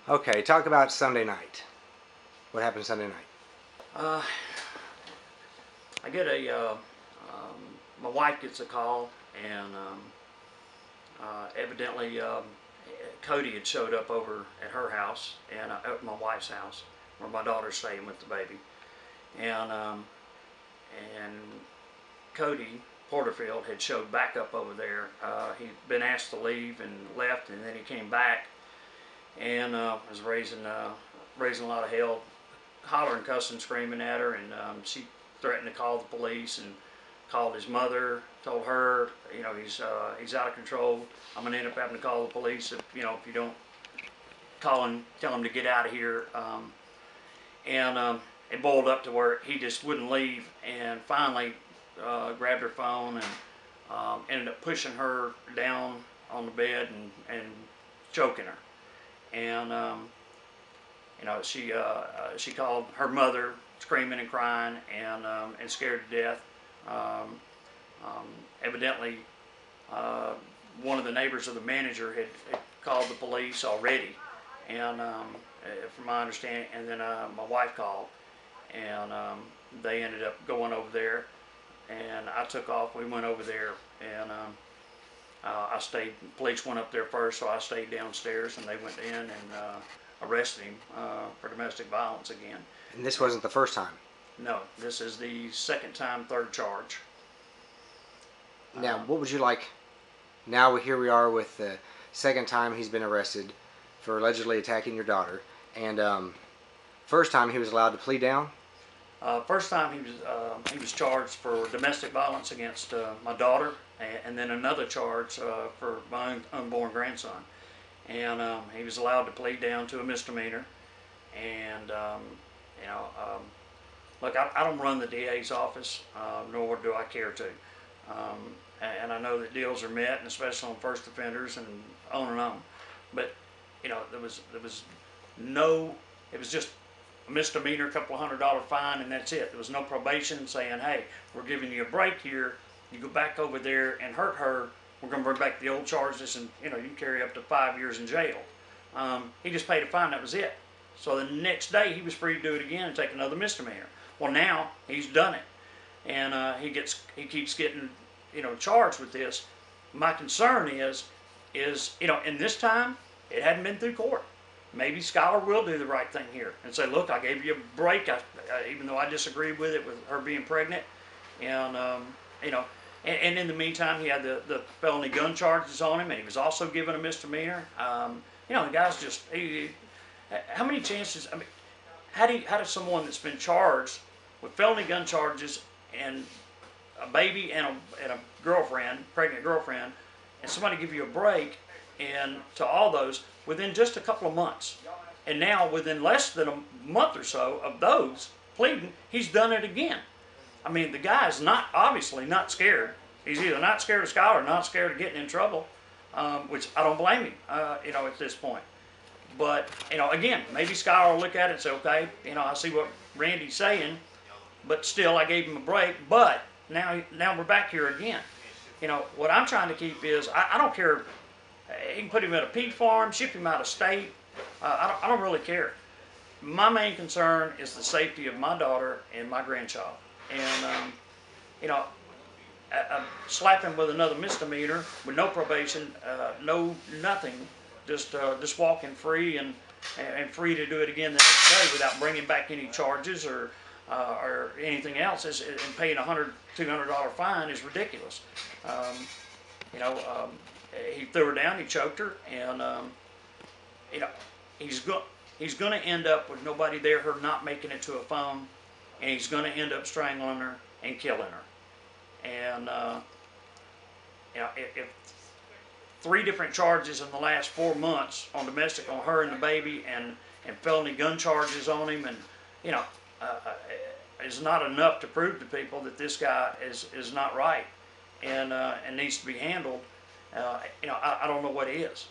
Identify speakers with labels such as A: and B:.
A: Okay, talk about Sunday night. What happened Sunday night?
B: Uh, I get my wife gets a call, and evidently Cody had showed up over at her house and at my wife's house, where my daughter's staying with the baby, and um, and Cody Porterfield had showed back up over there. He'd been asked to leave and left, and then he came back and was raising a lot of hell, hollering, cussing, screaming at her, and she threatened to call the police and called his mother, told her, he's out of control. I'm gonna end up having to call the police if you don't call him, tell him to get out of here. And it boiled up to where he just wouldn't leave, and finally grabbed her phone and ended up pushing her down on the bed and choking her. And she called her mother, screaming and crying, and scared to death. Um, Evidently, one of the neighbors of the manager had called the police already, and from my understanding, and then my wife called, and they ended up going over there, and I took off. We went over there, and I stayed. Police went up there first, so I stayed downstairs, and they went in and arrested him for domestic violence again.
A: And this wasn't the first time.
B: No, this is the second time, third charge.
A: Now, what would you like? Now here we are with the second time he's been arrested for allegedly attacking your daughter, and first time he was allowed to plead down.
B: First time he was charged for domestic violence against my daughter, and then another charge for my unborn grandson. And he was allowed to plead down to a misdemeanor. And look, I don't run the DA's office, nor do I care to. And I know that deals are met, and especially on first offenders, and on and on. But there was no. It was just a misdemeanor, a couple of $100 fine, and that's it. There was no probation saying, "Hey, we're giving you a break here. You go back over there and hurt her. We're going to bring back the old charges, and you can carry up to 5 years in jail." He just paid a fine. That was it. So the next day he was free to do it again and take another misdemeanor. Well, now he's done it, and he keeps getting charged with this. My concern is in this time it hadn't been through court. Maybe Skylar will do the right thing here and say, "Look, I gave you a break, even though I disagreed with it, with her being pregnant." And and in the meantime, he had the felony gun charges on him, and he was also given a misdemeanor. The guy's just how many chances? I mean, how does someone that's been charged with felony gun charges and a baby and a girlfriend, pregnant girlfriend, and somebody give you a break, and to all those within just a couple of months, and now within less than a month or so of those pleading, he's done it again. I mean, the guy is obviously not scared. He's either not scared of Skylar or not scared of getting in trouble, which I don't blame him, at this point. But, again, maybe Skylar will look at it and say, "Okay, I see what Randy's saying, but still I gave him a break, but now we're back here again." What I'm trying to keep is, I don't care. He can put him at a pig farm, ship him out of state. I don't really care. My main concern is the safety of my daughter and my grandchild. And, slap him with another misdemeanor with no probation, no nothing, just walking free and free to do it again the next day without bringing back any charges or anything else, and paying $100, $200 fine is ridiculous. He threw her down, he choked her, and he's going to end up with nobody there, her not making it to a phone, and he's going to end up strangling her and killing her. And if 3 different charges in the last 4 months on domestic on her and the baby, and felony gun charges on him, and is not enough to prove to people that this guy is not right and needs to be handled. I don't know what is.